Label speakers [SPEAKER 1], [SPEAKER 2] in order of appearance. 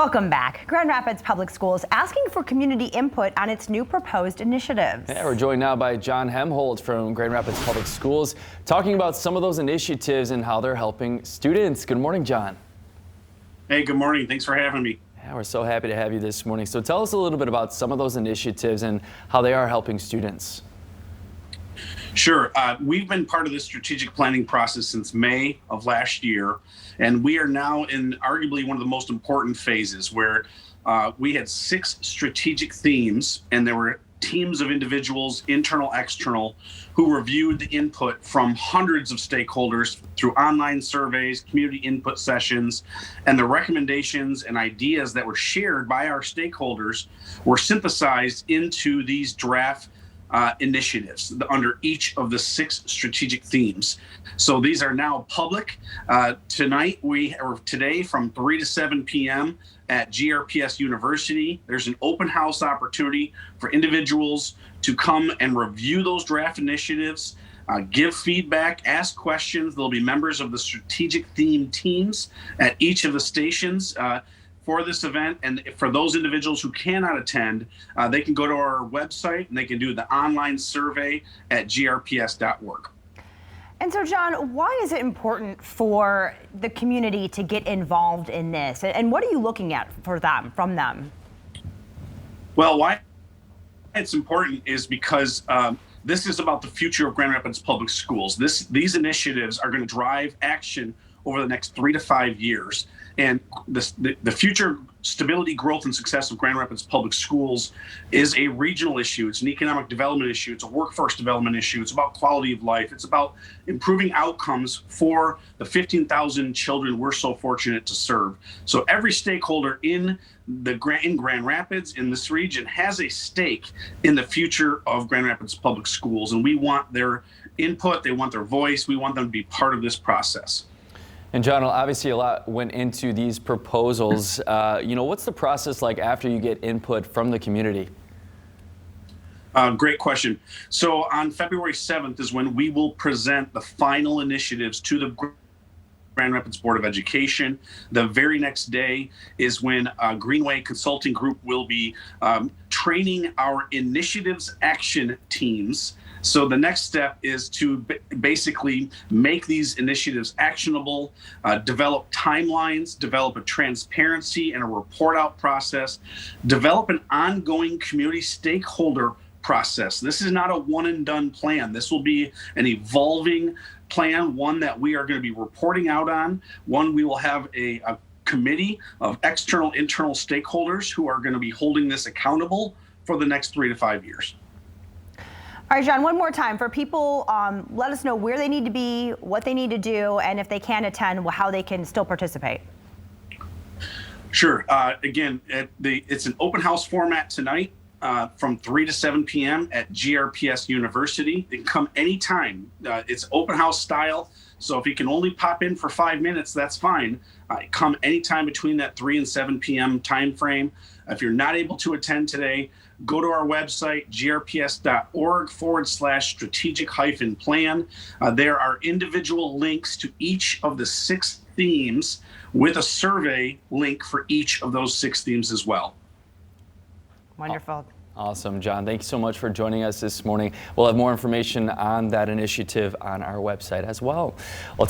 [SPEAKER 1] Welcome back. Grand Rapids Public Schools asking for community input on its new proposed initiatives.
[SPEAKER 2] Yeah, we're joined now by John Hemholt from Grand Rapids Public Schools, talking about some of those initiatives and how they're helping students. Good morning, John.
[SPEAKER 3] Hey, good morning. Thanks for having me.
[SPEAKER 2] Yeah, we're so happy to have you this morning. So tell us a little bit about some of those initiatives and how they are helping students.
[SPEAKER 3] Sure. We've been part of the strategic planning process since May of last year, and we are now in arguably one of the most important phases where we had 6 strategic themes, and there were teams of individuals, internal, external, who reviewed the input from hundreds of stakeholders through online surveys, community input sessions, and the recommendations and ideas that were shared by our stakeholders were synthesized into these draft initiatives under each of the 6 strategic themes. So these are now public. Today from 3 to 7 p.m. at GRPS University. There's an open house opportunity for individuals to come and review those draft initiatives, give feedback, ask questions. There'll be members of the strategic theme teams at each of the stations for this event, and for those individuals who cannot attend, they can go to our website and they can do the online survey at grps.org.
[SPEAKER 1] And so, John, why is it important for the community to get involved in this? And what are you looking at from them?
[SPEAKER 3] Well, why it's important is because this is about the future of Grand Rapids Public Schools. These initiatives are going to drive action over the next 3 to 5 years. And the future stability, growth, and success of Grand Rapids Public Schools is a regional issue. It's an economic development issue. It's a workforce development issue. It's about quality of life. It's about improving outcomes for the 15,000 children we're so fortunate to serve. So every stakeholder in Grand Rapids, in this region, has a stake in the future of Grand Rapids Public Schools. And we want their input. They want their voice. We want them to be part of this process.
[SPEAKER 2] And John, obviously a lot went into these proposals. What's the process like after you get input from the community?
[SPEAKER 3] Great question. So on February 7th is when we will present the final initiatives to the Grand Rapids Board of Education. The very next day is when Greenway Consulting Group will be training our initiatives action teams. So the next step is to basically make these initiatives actionable, develop timelines, develop a transparency and a report out process, develop an ongoing community stakeholder process. This is not a one and done plan. This will be an evolving plan, one that we are going to be reporting out on, one we will have a committee of external, internal stakeholders who are going to be holding this accountable for the next 3 to 5 years.
[SPEAKER 1] All right, John, one more time for people, let us know where they need to be, what they need to do, and if they can attend, how they can still participate.
[SPEAKER 3] Sure. Again, it's an open house format tonight from 3 to 7 p.m. at GRPS University. They can come anytime. It's open house style, so if you can only pop in for 5 minutes, that's fine. Come anytime between that 3 and 7 p.m. time frame. If you're not able to attend today, go to our website, grps.org/strategic-plan. There are individual links to each of the 6 themes with a survey link for each of those 6 themes as well.
[SPEAKER 1] Wonderful.
[SPEAKER 2] Awesome, John. Thank you so much for joining us this morning. We'll have more information on that initiative on our website as well. Well,